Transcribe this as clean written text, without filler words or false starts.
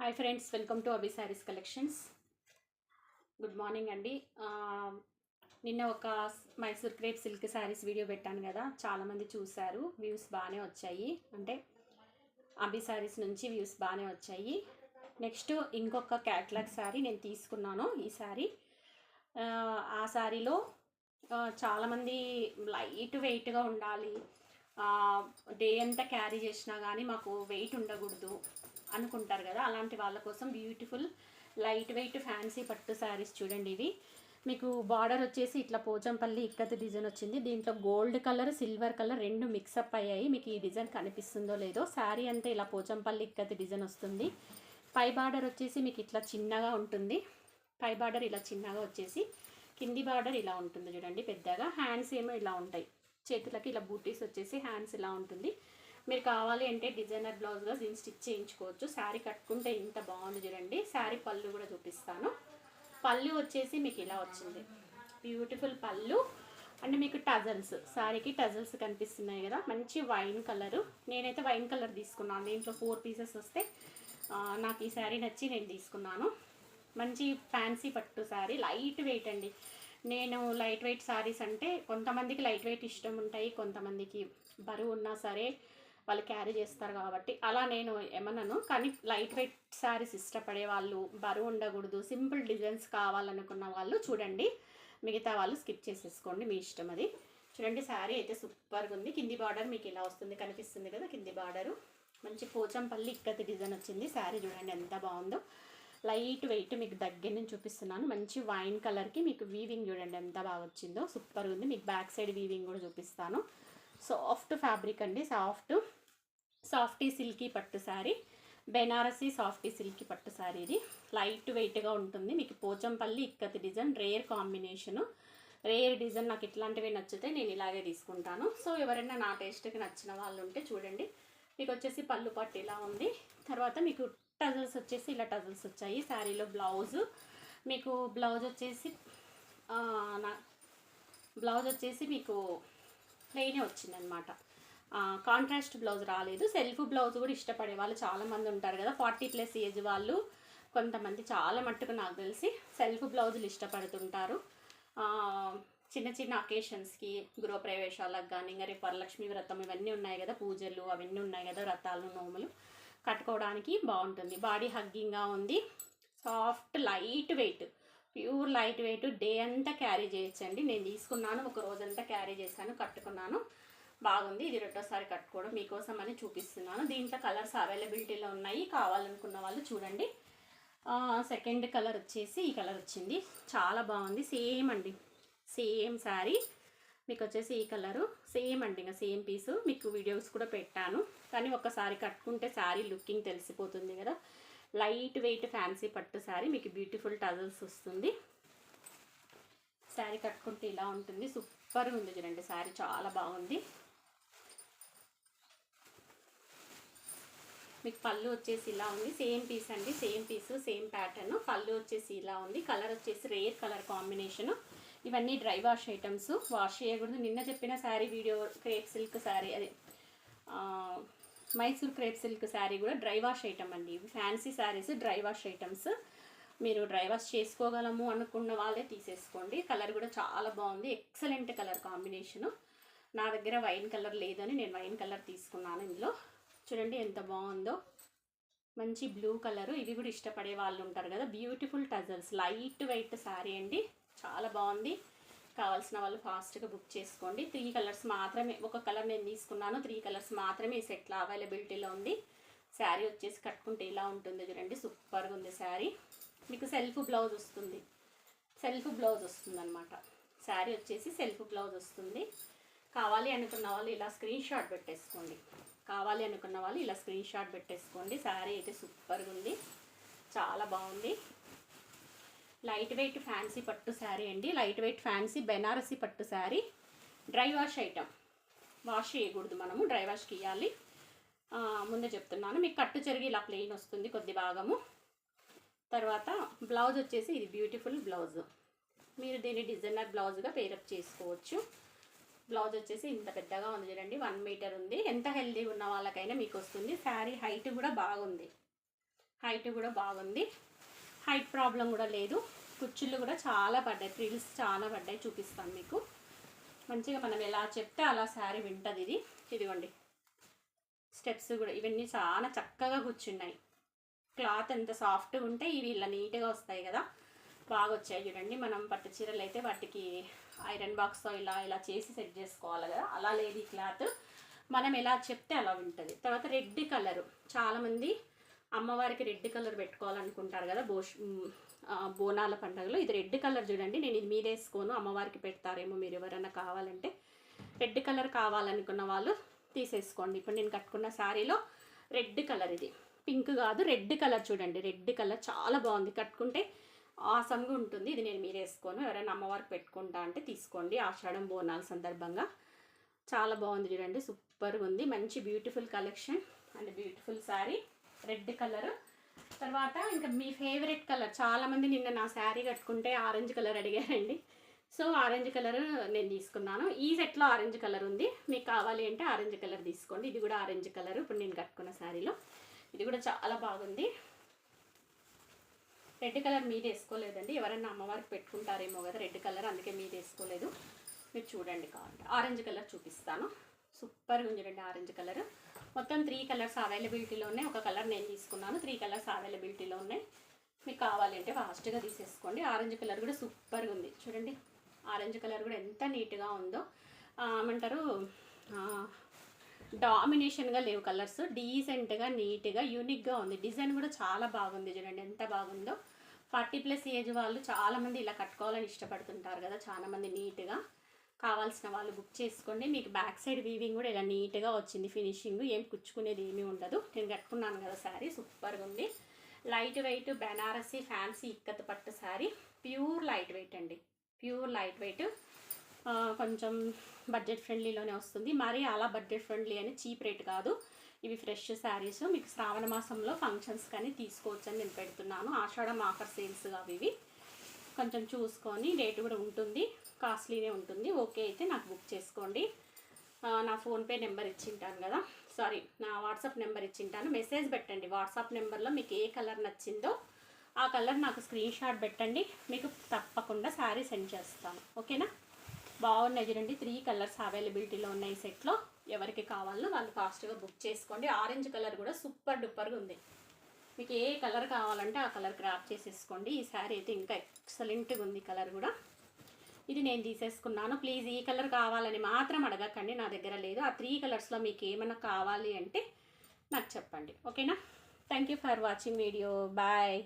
Hi friends, welcome to Abhi saris collections. Good morning అండి. నిన్న ఒక Mysore crepe silk saris video పెట్టాను కదా, చాలామంది చూశారు. వ్యూస్ బాగానే వచ్చాయి, అంటే అభి శారీస్ నుంచి వ్యూస్ బాగానే వచ్చాయి. నెక్స్ట్ ఇంకొక క్యాట్లాగ్ శారీ నేను తీసుకున్నాను. ఈ శారీ ఆ శారీలో చాలామంది లైట్ వెయిట్గా ఉండాలి, డే అంతా క్యారీ చేసినా కానీ మాకు వెయిట్ ఉండకూడదు అనుకుంటారు కదా. అలాంటి వాళ్ళ కోసం బ్యూటిఫుల్ లైట్ వెయిట్ ఫ్యాన్సీ పట్టు శారీస్ చూడండి. ఇవి మీకు బార్డర్ వచ్చేసి ఇట్లా పోచంపల్లి ఇక్కత్ డిజైన్ వచ్చింది. దీంట్లో గోల్డ్ కలర్ సిల్వర్ కలర్ రెండు మిక్సప్ అయ్యాయి. మీకు ఈ డిజైన్ కనిపిస్తుందో లేదో, శారీ అంతా ఇలా పోచంపల్లి ఇక్కత్ డిజైన్ వస్తుంది. పై బార్డర్ వచ్చేసి మీకు ఇట్లా చిన్నగా ఉంటుంది. పై బార్డర్ ఇలా చిన్నగా వచ్చేసి కింది బార్డర్ ఇలా ఉంటుంది చూడండి పెద్దగా. హ్యాండ్స్ ఏమో ఇలా ఉంటాయి, చేతులకి ఇలా బూటీస్ వచ్చేసి హ్యాండ్స్ ఇలా ఉంటుంది. మీరు కావాలి అంటే డిజైనర్ బ్లౌజ్గా దీన్ని స్టిచ్ చేయించుకోవచ్చు. శారీ కట్టుకుంటే ఇంత బాగుంది చూడండి. శారీ పళ్ళు కూడా చూపిస్తాను. పళ్ళు వచ్చేసి మీకు ఇలా వచ్చింది, బ్యూటిఫుల్ పళ్ళు. అంటే మీకు టజల్స్, శారీకి టజల్స్ కనిపిస్తున్నాయి కదా, మంచి వైన్ కలరు. నేనైతే వైన్ కలర్ తీసుకున్నాను. దీంట్లో 4 పీసెస్ వస్తే నాకు ఈ శారీ నచ్చి నేను తీసుకున్నాను. మంచి ఫ్యాన్సీ పట్టు శారీ, లైట్ వెయిట్ అండి. నేను లైట్ వెయిట్ శారీస్ అంటే కొంతమందికి లైట్ వెయిట్ ఇష్టం ఉంటాయి, కొంతమందికి బరువు ఉన్నా సరే వాళ్ళు క్యారీ చేస్తారు కాబట్టి అలా నేను ఏమన్నాను. కానీ లైట్ వెయిట్ శారీస్ ఇష్టపడే వాళ్ళు, బరువు ఉండకూడదు, సింపుల్ డిజైన్స్ కావాలనుకున్న వాళ్ళు చూడండి. మిగతా వాళ్ళు స్కిప్ చేసేసుకోండి, మీ ఇష్టం అది. చూడండి శారీ అయితే సూపర్గా ఉంది. కింది బార్డర్ మీకు ఇలా వస్తుంది, కనిపిస్తుంది కదా కింది బార్డరు. మంచి పోచంపల్లి ఇక్కతి డిజైన్ వచ్చింది. శారీ చూడండి ఎంత బాగుందో, లైట్ వెయిట్. మీకు దగ్గర నుంచి చూపిస్తున్నాను. మంచి వైన్ కలర్కి మీకు వీవింగ్ చూడండి ఎంత బాగా వచ్చిందో, సూపర్గా ఉంది. మీకు బ్యాక్ సైడ్ వీవింగ్ కూడా చూపిస్తాను. సాఫ్ట్ ఫ్యాబ్రిక్ అండి, సాఫ్టీ సిల్కీ పట్టు శారీ, బెనారసీ సాఫ్టీ సిల్కీ పట్టు శారీ. ఇది లైట్ వెయిట్గా ఉంటుంది. మీకు Pochampally ikat design rare combination, rare design. నాకు ఇట్లాంటివి నచ్చితే నేను ఇలాగే తీసుకుంటాను. సో ఎవరైనా నా టేస్ట్కి నచ్చిన వాళ్ళు ఉంటే చూడండి. మీకు వచ్చేసి పళ్ళు పట్టు ఇలా ఉంది. తర్వాత మీకు టజల్స్ వచ్చేసి ఇలా టజల్స్ వచ్చాయి. శారీలో బ్లౌజు మీకు బ్లౌజ్ వచ్చేసి మీకు ప్లెయినే వచ్చిందనమాట. కాంట్రాస్ట్ బ్లౌజ్ రాలేదు. సెల్ఫ్ బ్లౌజ్ కూడా ఇష్టపడే వాళ్ళు చాలామంది ఉంటారు కదా, 40+ ఏజ్ వాళ్ళు. కొంతమంది చాలా మట్టుకు నాకు తెలిసి సెల్ఫ్ బ్లౌజులు ఇష్టపడుతుంటారు. చిన్న చిన్న అకేషన్స్కి, గృహప్రవేశాలకు కానీ, ఇంకా రేపు వరలక్ష్మి వ్రతం ఇవన్నీ ఉన్నాయి కదా, పూజలు అవన్నీ ఉన్నాయి కదా, వ్రతాలు నోములు కట్టుకోవడానికి బాగుంటుంది. బాడీ హగ్గింగ్గా ఉంది, soft light weight, pure light weight. Day అంతా క్యారీ చేయొచ్చండి. నేను తీసుకున్నాను, ఒక రోజంతా క్యారీ చేశాను, కట్టుకున్నాను, బాగుంది. ఇది రెండోసారి కట్టుకోవడం మీకోసం అని చూపిస్తున్నాను. దీంట్లో కలర్స్ అవైలబిలిటీలో ఉన్నాయి, కావాలనుకున్న వాళ్ళు చూడండి. సెకండ్ కలర్ వచ్చేసి ఈ కలర్ వచ్చింది, చాలా బాగుంది. సేమ్ అండి, సేమ్ శారీ మీకు వచ్చేసి ఈ కలరు సేమ్ అండి, ఇంకా సేమ్ పీసు. మీకు వీడియోస్ కూడా పెట్టాను, కానీ ఒకసారి కట్టుకుంటే శారీ లుకింగ్ తెలిసిపోతుంది కదా. లైట్ వెయిట్ ఫ్యాన్సీ పట్టు శారీ, మీకు బ్యూటిఫుల్ టజల్స్ వస్తుంది. శారీ కట్టుకుంటే ఇలా ఉంటుంది, సూపర్గా ఉంది చూడండి. శారీ చాలా బాగుంది. మీకు పళ్ళు వచ్చేసి ఇలా ఉంది, సేమ్ పీస్ అండి, సేమ్ పీసు సేమ్ ప్యాటర్న్. పళ్ళు వచ్చేసి ఇలా ఉంది. కలర్ వచ్చేసి రేర్ కలర్ కాంబినేషను. ఇవన్నీ డ్రై వాష్ ఐటమ్స్, వాష్ చేయకూడదు. నిన్న చెప్పిన sari video crepe silk sari, అదే మైసూర్ క్రేప్ సిల్క్ శారీ కూడా డ్రై వాష్ ఐటమ్ అండి. ఇవి fancy saris dry wash items. మీరు డ్రై వాష్ చేసుకోగలము అనుకున్న వాళ్ళే తీసేసుకోండి. కలర్ కూడా చాలా బాగుంది, ఎక్సలెంట్ కలర్ కాంబినేషను. నా దగ్గర వైన్ కలర్ లేదని నేను వైన్ కలర్ తీసుకున్నాను. ఇందులో చూడండి ఎంత బాగుందో, మంచి బ్లూ కలరు. ఇవి కూడా ఇష్టపడే వాళ్ళు ఉంటారు కదా. Beautiful tassels, light weight sari అండి, చాలా బాగుంది. కావాల్సిన వాళ్ళు ఫాస్ట్గా బుక్ చేసుకోండి. 3 కలర్స్ మాత్రమే, ఒక కలర్ నేను తీసుకున్నాను, 3 కలర్స్ మాత్రమే ఈ సెట్లో అవైలబిలిటీలో ఉంది. శారీ వచ్చేసి కట్టుకుంటే ఇలా ఉంటుంది చూడండి, సూపర్గా ఉంది శారీ. మీకు సెల్ఫ్ బ్లౌజ్ వస్తుంది, అనమాట. శారీ వచ్చేసి సెల్ఫ్ బ్లౌజ్ వస్తుంది. కావాలి అనుకున్న వాళ్ళు ఇలా స్క్రీన్ షాట్ పెట్టేసుకోండి. శారీ అయితే సూపర్గా ఉంది, చాలా బాగుంది. లైట్ వెయిట్ ఫ్యాన్సీ పట్టు శారీ అండి, లైట్ వెయిట్ ఫ్యాన్సీ బెనారసీ పట్టు sari. Dry wash item, wash చేయకూడదు, మనము డ్రై వాష్కి ఇవ్వాలి. ముందే చెప్తున్నాను. మీకు కట్టు చెరిగి ఇలా ప్లెయిన్ వస్తుంది కొద్ది భాగము. తర్వాత బ్లౌజ్ వచ్చేసి ఇది బ్యూటిఫుల్ బ్లౌజ్, మీరు దీన్ని డిజైనర్ బ్లౌజ్గా పేరప్ చేసుకోవచ్చు. బ్లౌజ్ వచ్చేసి ఇంత పెద్దగా ఉంది చూడండి, 1 మీటర్ ఉంది. ఎంత హెల్దీ ఉన్న వాళ్ళకైనా మీకు వస్తుంది. శారీ హైట్ కూడా బాగుంది, హైట్ కూడా బాగుంది, హైట్ ప్రాబ్లం కూడా లేదు. కుచ్చుళ్ళు కూడా చాలా పడ్డాయి, ఫ్రిల్స్ చాలా పడ్డాయి, చూపిస్తాను మీకు. మంచిగా మనం ఎలా చెప్తే అలా శారీ వింటుంది ఇది. ఇదిగోండి స్టెప్స్ కూడా ఇవన్నీ చాలా చక్కగా కూర్చున్నాయి. క్లాత్ ఎంత సాఫ్ట్గా ఉంటే ఇవి ఇలా నీట్గా వస్తాయి కదా, బాగా వచ్చాయి చూడండి. మనం పట్టు చీరలు అయితే వాటికి ఐరన్ బాక్స్తో ఇలా ఇలా చేసి సెట్ చేసుకోవాలి కదా, అలా లేదు ఈ క్లాత్. మనం ఎలా చెప్తే అలా ఉంటుంది. తర్వాత రెడ్ కలరు, చాలామంది అమ్మవారికి రెడ్ కలర్ పెట్టుకోవాలనుకుంటారు కదా బోనాల పండుగలో. ఇది రెడ్ కలర్ చూడండి, నేను ఇది మీద వేసుకోను, అమ్మవారికి పెడతారేమో మీరు ఎవరైనా కావాలంటే. రెడ్ కలర్ కావాలనుకున్న వాళ్ళు తీసేసుకోండి. ఇప్పుడు నేను కట్టుకున్న శారీలో రెడ్ కలర్, ఇది పింక్ కాదు రెడ్ కలర్ చూడండి. రెడ్ కలర్ చాలా బాగుంది, కట్టుకుంటే ఆసంగా ఉంటుంది. ఇది నేను మీరు వేసుకోను, ఎవరైనా అమ్మవారికి పెట్టుకుంటా అంటే తీసుకోండి. ఆషాఢం బోనాల సందర్భంగా చాలా బాగుంది చూడండి, సూపర్గా ఉంది. మంచి beautiful collection and beautiful sari red colour. తర్వాత ఇంకా మీ ఫేవరెట్ కలర్, చాలామంది నిన్న నా శారీ కట్టుకుంటే ఆరెంజ్ కలర్ అడిగారండి. సో ఆరెంజ్ కలర్ నేను తీసుకున్నాను. ఈ సెట్లో ఆరెంజ్ కలర్ ఉంది, మీకు కావాలి అంటే ఆరెంజ్ కలర్ తీసుకోండి. ఇది కూడా ఆరెంజ్ కలర్ ఇప్పుడు నేను కట్టుకున్న శారీలో, ఇది కూడా చాలా బాగుంది. రెడ్ కలర్ మీద వేసుకోలేదండి, ఎవరైనా అమ్మవారికి పెట్టుకుంటారేమో కదా రెడ్ కలర్, అందుకే మీద వేసుకోలేదు. మీరు చూడండి, కావాలంటే ఆరెంజ్ కలర్ చూపిస్తాను. సూపర్గా ఉంది చూడండి ఆరెంజ్ కలర్. మొత్తం 3 కలర్స్ అవైలబిలిటీలో ఉన్నాయి, ఒక కలర్ నేను తీసుకున్నాను. 3 కలర్స్ అవైలబిలిటీలో ఉన్నాయి, మీకు కావాలంటే ఫాస్ట్గా తీసేసుకోండి. ఆరెంజ్ కలర్ కూడా సూపర్గా ఉంది చూడండి, ఆరెంజ్ కలర్ కూడా ఎంత నీట్గా ఉందో. ఏమంటారు, డామినేషన్గా లేవు కలర్స్, డీసెంట్గా నీట్గా యూనిక్గా ఉంది. డిజైన్ కూడా చాలా బాగుంది చూడండి, ఎంత బాగుందో. 40+ ఏజ్ వాళ్ళు చాలామంది ఇలా కట్టుకోవాలని ఇష్టపడుతుంటారు కదా, చాలామంది నీట్గా. కావాల్సిన వాళ్ళు బుక్ చేసుకోండి. మీకు బ్యాక్ సైడ్ వీవింగ్ కూడా ఇలా నీట్గా వచ్చింది, ఫినిషింగ్ ఏం కుచ్చుకునేది ఏమీ ఉండదు. నేను కట్టుకున్నాను కదా శారీ, సూపర్గా ఉంది. Light weight Banarasi fancy ikat పట్టు శారీ, ప్యూర్ లైట్ వెయిట్ అండి, ప్యూర్ లైట్ వెయిట్. కొంచెం బడ్జెట్ ఫ్రెండ్లీలోనే వస్తుంది, మరి అలా బడ్జెట్ ఫ్రెండ్లీ అని చీప్ రేట్ కాదు. ఇవి ఫ్రెష్ శారీస్, మీకు శ్రావణ మాసంలో ఫంక్షన్స్ కానీ తీసుకోవచ్చు అని నేను పెడుతున్నాను. ఆషాఢం ఆఫర్ సేల్స్ అవి ఇవి కొంచెం చూసుకొని, రేటు కూడా ఉంటుంది, కాస్ట్లీనే ఉంటుంది. ఓకే అయితే నాకు బుక్ చేసుకోండి. నా ఫోన్పే నెంబర్ ఇచ్చింటాను కదా, సారీ నా వాట్సాప్ నెంబర్ ఇచ్చింటాను, మెసేజ్ పెట్టండి. వాట్సాప్ నెంబర్లో మీకు ఏ కలర్ నచ్చిందో ఆ కలర్ నాకు స్క్రీన్ షాట్ పెట్టండి, మీకు తప్పకుండా శారీ సెండ్ చేస్తాను. ఓకేనా? బాగున్నాయి చూడండి, 3 కలర్స్ అవైలబిలిటీలో ఉన్నాయి సెట్లో. ఎవరికి కావాలో వాళ్ళు ఫాస్ట్గా బుక్ చేసుకోండి. ఆరెంజ్ కలర్ కూడా సూపర్ డూపర్గా ఉంది, మీకు ఏ కలర్ కావాలంటే ఆ కలర్ గ్రాప్ చేసేసుకోండి. ఈ శారీ అయితే ఇంకా ఎక్సలెంట్గా ఉంది, కలర్ కూడా. ఇది నేను తీసేసుకున్నాను. ప్లీజ్ ఈ కలర్ కావాలని మాత్రం అడగకండి, నా దగ్గర లేదు. ఆ 3 కలర్స్లో మీకు ఏమైనా కావాలి అంటే నాకు చెప్పండి. ఓకేనా? Thank you for watching video. Bye.